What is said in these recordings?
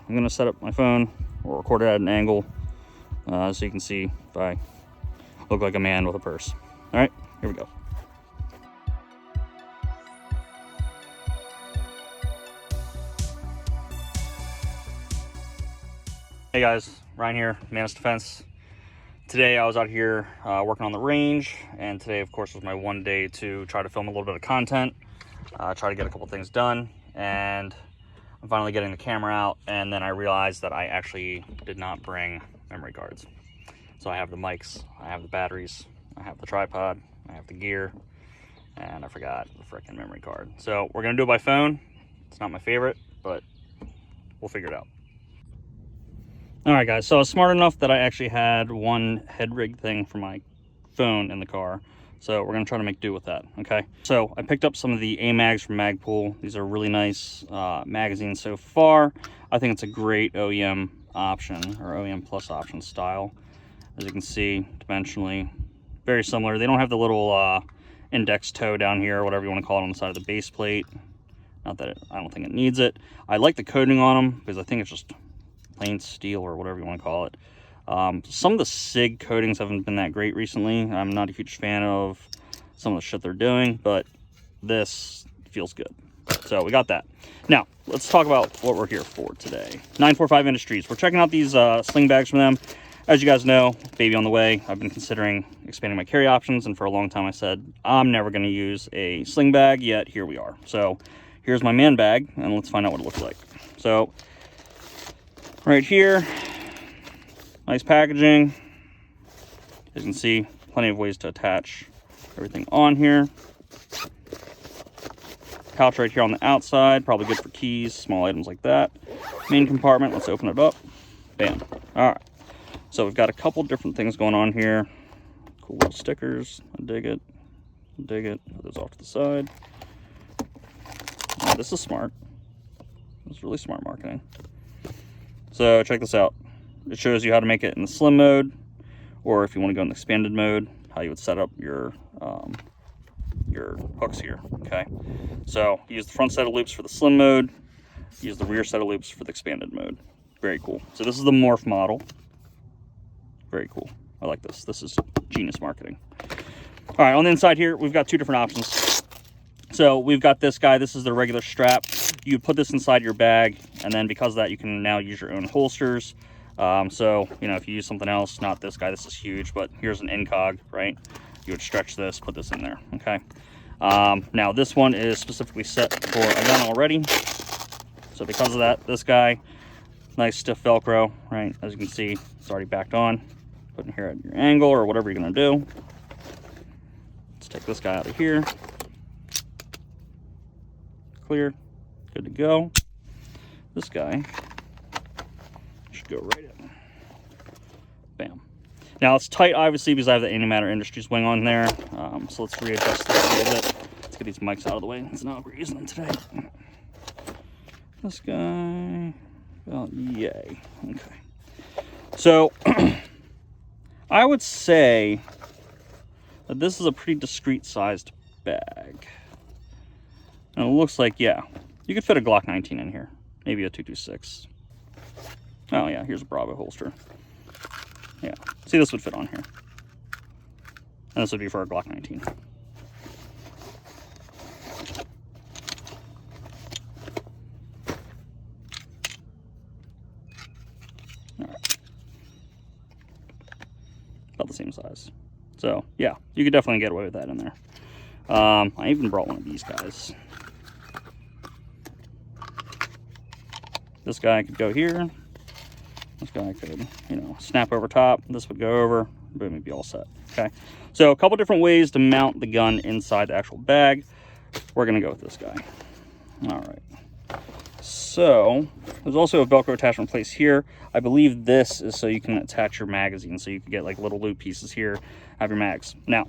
I'm gonna set up my phone or record it at an angle so you can see if I look like a man with a purse. All right, here we go. Hey guys, Ryan here, Manus Defense. Today I was out here working on the range, and today of course was my one day to try to film a little bit of content, try to get a couple things done, and I'm finally getting the camera out, and then I realized that I actually did not bring memory cards. So I have the mics, I have the batteries, I have the tripod, I have the gear, and I forgot the frickin' memory card. So we're gonna do it by phone. It's not my favorite, but we'll figure it out. All right guys, so I was smart enough that I actually had one head rig thing for my phone in the car. So we're gonna try to make do with that, okay? So I picked up some of the A-Mags from Magpul. These are really nice magazines so far. I think it's a great OEM option, or OEM plus option style. As you can see, dimensionally, very similar. They don't have the little index toe down here, or whatever you wanna call it, on the side of the base plate. Not that I don't think it needs it. I like the coating on them because I think it's just plain steel or whatever you want to call it. Some of the SIG coatings haven't been that great recently. I'm not a huge fan of some of the shit they're doing, but this feels good. So we got that. Now, let's talk about what we're here for today. 945 Industries. We're checking out these sling bags from them. As you guys know, baby on the way. I've been considering expanding my carry options, and for a long time I said, I'm never going to use a sling bag, yet here we are. So here's my man bag, and let's find out what it looks like. So right here, nice packaging. As you can see, plenty of ways to attach everything on here. Pouch right here on the outside, probably good for keys, small items like that. Main compartment, let's open it up. Bam. All right. So we've got a couple different things going on here. Cool little stickers. I dig it. Dig it. Put those off to the side. Oh, this is smart. This is really smart marketing. So check this out. It shows you how to make it in the slim mode, or if you want to go in the expanded mode, how you would set up your hooks here. Okay. So use the front set of loops for the slim mode. Use the rear set of loops for the expanded mode. Very cool. So this is the Morph model. Very cool. I like this. This is genius marketing. All right. On the inside here, we've got two different options. So we've got this guy. This is the regular strap. You put this inside your bag, and then because of that, you can now use your own holsters. So, you know, if you use something else, not this guy, this is huge, but here's an incog, right? You would stretch this, put this in there, okay? Now, this one is specifically set for a gun already. So because of that, this guy, nice stiff Velcro, right? As you can see, it's already backed on. Put it here at your angle or whatever you're gonna do. Let's take this guy out of here. Clear. Good to go. This guy should go right in. Bam. Now it's tight, obviously, because I have the Antimatter Industries wing on there. So let's readjust this a little bit. Let's get these mics out of the way. That's not what we're using them today. This guy, well, yay. Okay. So I would say that this is a pretty discreet sized bag. And it looks like, yeah, you could fit a Glock 19 in here, maybe a 226. Oh yeah, here's a Bravo holster. Yeah, see, this would fit on here. And this would be for a Glock 19. All right. About the same size. So yeah, you could definitely get away with that in there. I even brought one of these guys. This guy could go here. This guy could, you know, snap over top. This would go over. Boom, it'd be all set. Okay. So a couple different ways to mount the gun inside the actual bag. We're gonna go with this guy. All right. So there's also a Velcro attachment place here. I believe this is so you can attach your magazine. So you can get like little loop pieces here, have your mags. Now,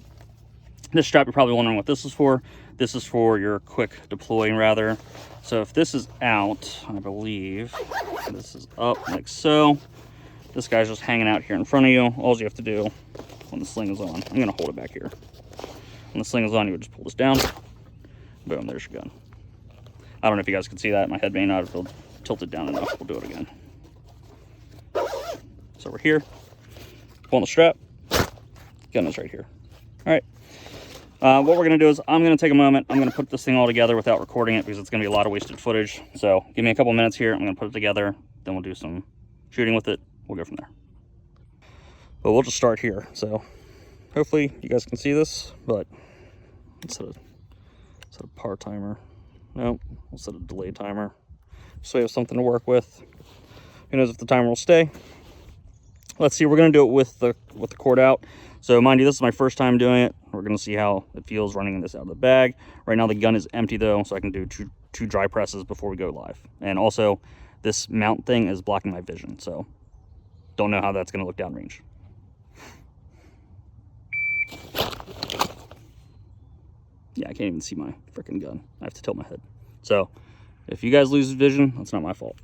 this strap, you're probably wondering what this is for. This is for your quick deploying, rather. So if this is out, I believe this is up like so. This guy's just hanging out here in front of you. All you have to do when the sling is on, I'm gonna hold it back here. When the sling is on, you would just pull this down. Boom, there's your gun. I don't know if you guys can see that. My head may not have tilted down enough. We'll do it again. So we're here, pulling the strap, gun is right here. All right, what we're gonna do is I'm gonna take a moment. I'm gonna put this thing all together without recording it because it's gonna be a lot of wasted footage. So give me a couple minutes here. I'm gonna put it together, then we'll do some shooting with it. We'll go from there. But we'll just start here. So hopefully you guys can see this, but let's set a par timer. Nope, we'll set a delay timer. So we have something to work with. Who knows if the timer will stay. Let's see, we're gonna do it with the cord out. So mind you, this is my first time doing it. We're gonna see how it feels running this out of the bag. Right now the gun is empty though, so I can do two dry presses before we go live. And also, this mount thing is blocking my vision, so don't know how that's gonna look downrange. Yeah, I can't even see my freaking gun. I have to tilt my head. So if you guys lose vision, that's not my fault.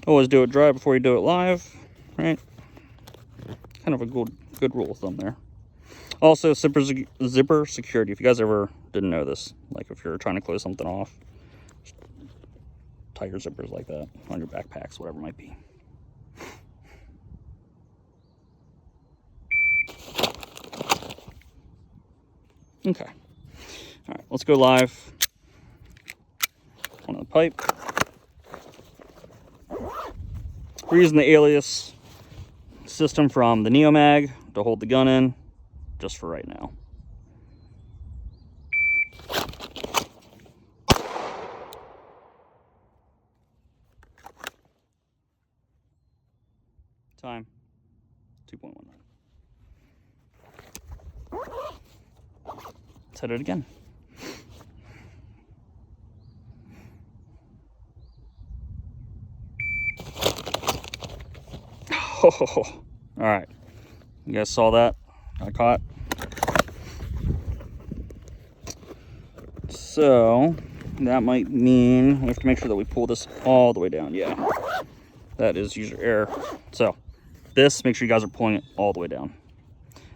Always do it dry before you do it live, right? Kind of a good rule of thumb there. Also, zipper security. If you guys ever didn't know this, like if you're trying to close something off, just tie your zippers like that on your backpacks, whatever it might be. Okay. All right, let's go live on the pipe. We're using the alias system from the Neomag to hold the gun in, just for right now. Time, 2.19. Let's hit it again. Oh, all right. You guys saw that? I caught. So that might mean we have to make sure that we pull this all the way down. Yeah, that is user error. So this, make sure you guys are pulling it all the way down.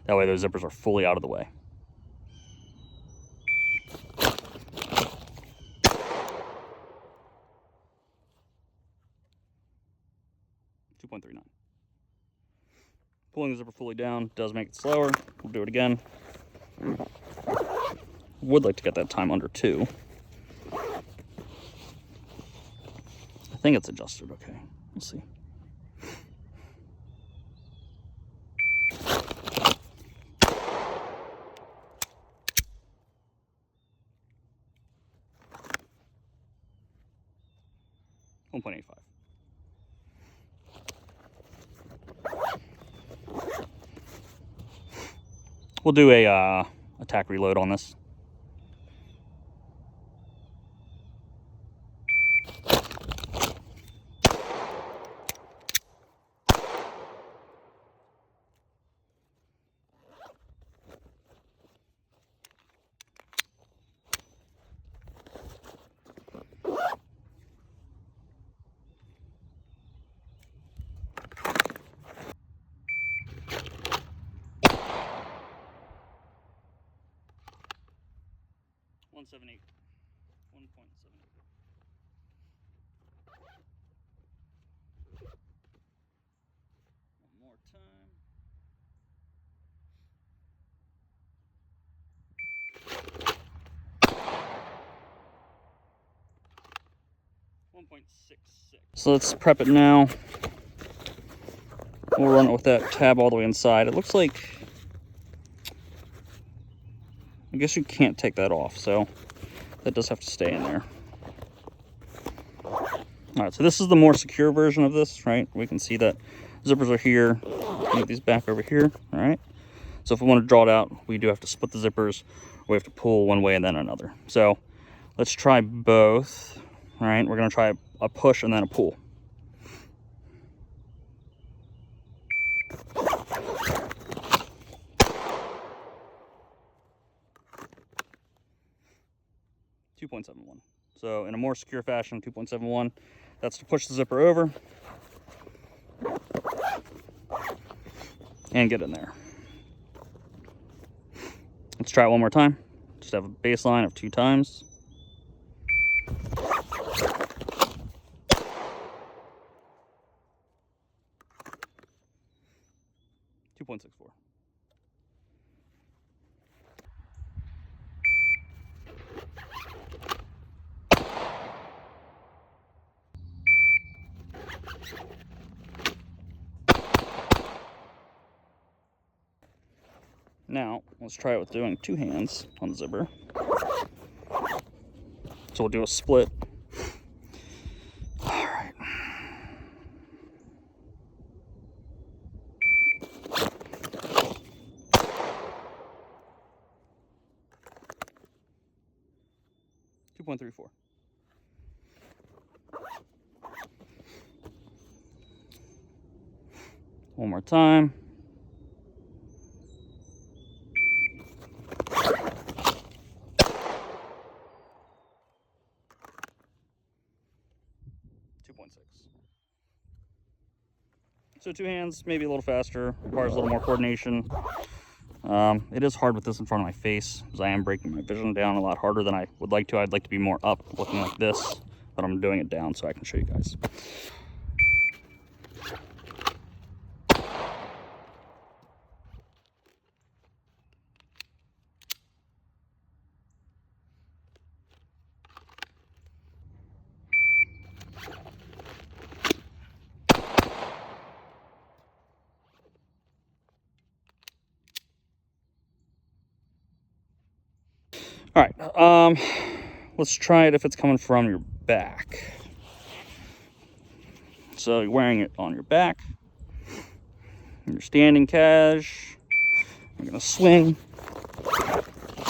That way those zippers are fully out of the way. .39. Pulling the zipper fully down does make it slower. We'll do it again. Would like to get that time under 2. I think it's adjusted okay. We'll see. .85. We'll do a attack reload on this. .178. 1.78. One more time. .66. So let's prep it now. We'll run it with that tab all the way inside. It looks like, I guess you can't take that off, so that does have to stay in there. All right, so this is the more secure version of this, right? We can see that zippers are here. Move these back over here, all right? So if we want to draw it out, we do have to split the zippers. We have to pull one way and then another. So let's try both, all right? We're gonna try a push and then a pull. .71. So in a more secure fashion, 2.71. That's to push the zipper over and get in there. Let's try it one more time. Just have a baseline of 2 times. .64. Now, let's try it with doing 2 hands on the zipper. So we'll do a split. All right. .34. One more time. So 2 hands, maybe a little faster, requires a little more coordination. It is hard with this in front of my face, because I am breaking my vision down a lot harder than I would like to. I'd like to be more up, looking like this, but I'm doing it down so I can show you guys. All right, let's try it if it's coming from your back. So you're wearing it on your back. You're standing cash. You're gonna swing,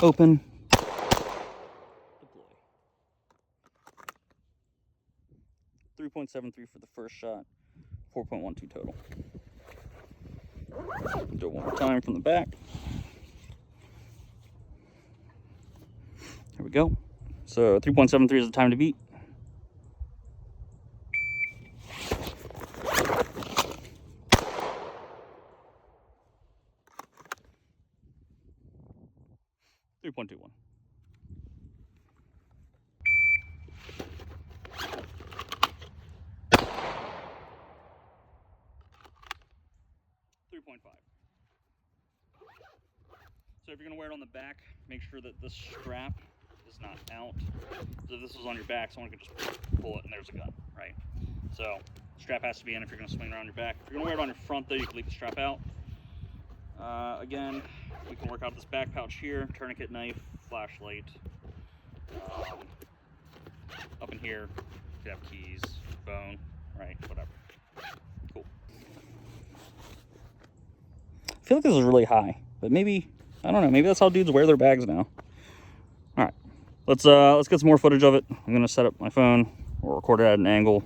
open, deploy. 3.73 for the first shot, 4.12 total. Do it one more time from the back. Here we go. So 3.73 is the time to beat. .21. So if you're gonna wear it on the back, make sure that this strap is not out. So if this was on your back, someone could just pull it and there's a gun, right? So strap has to be in if you're gonna swing around your back. If you're gonna wear it on your front though, you can leave the strap out. Again, we can work out this back pouch here, tourniquet knife, flashlight. Up in here, if you have keys, phone, right, whatever. Cool. I feel like this is really high, but maybe, I don't know, maybe that's how dudes wear their bags now. All right, let's get some more footage of it. I'm gonna set up my phone or record it at an angle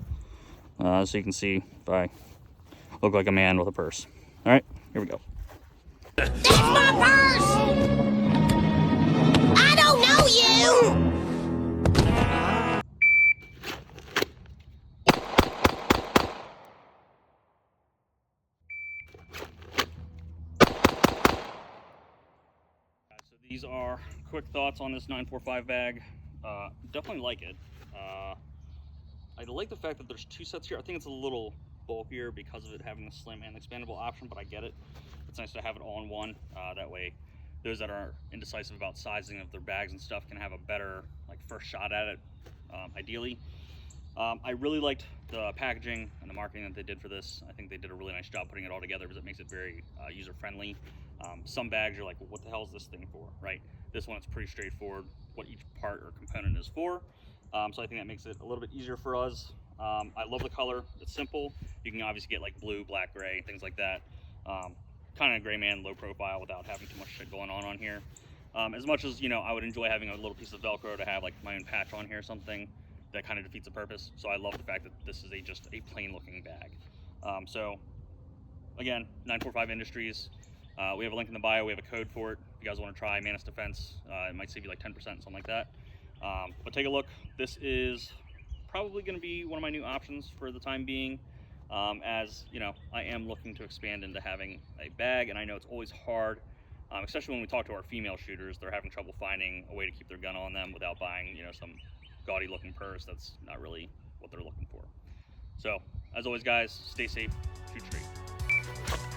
so you can see if I look like a man with a purse. All right, here we go. That's my purse! I don't know you! So these are quick thoughts on this 945 bag. Definitely like it. I like the fact that there's 2 sets here. I think it's a little bulkier because of it having the slim and expandable option, but I get it. It's nice to have it all in one. That way those that are indecisive about sizing of their bags and stuff can have a better first shot at it, ideally. I really liked the packaging and the marketing that they did for this. I think they did a really nice job putting it all together because it makes it very user-friendly. Some bags you're like, well, what the hell is this thing for, right? This one, it's pretty straightforward what each part or component is for. So I think that makes it a little bit easier for us. I love the color. It's simple. You can obviously get like blue, black, gray, things like that. Kind of gray man, low profile without having too much shit going on here. As much as, you know, I would enjoy having a little piece of Velcro to have like my own patch on here or something, that kind of defeats the purpose. So I love the fact that this is just a plain looking bag. So again, 945 Industries. We have a link in the bio. We have a code for it. If you guys want to try Manus Defense, it might save you like 10%, something like that. But take a look. This is probably going to be one of my new options for the time being. As you know, I am looking to expand into having a bag, and I know it's always hard Especially when we talk to our female shooters, they're having trouble finding a way to keep their gun on them without buying, some gaudy looking purse that's not really what they're looking for. So, as always, guys, stay safe, shoot straight.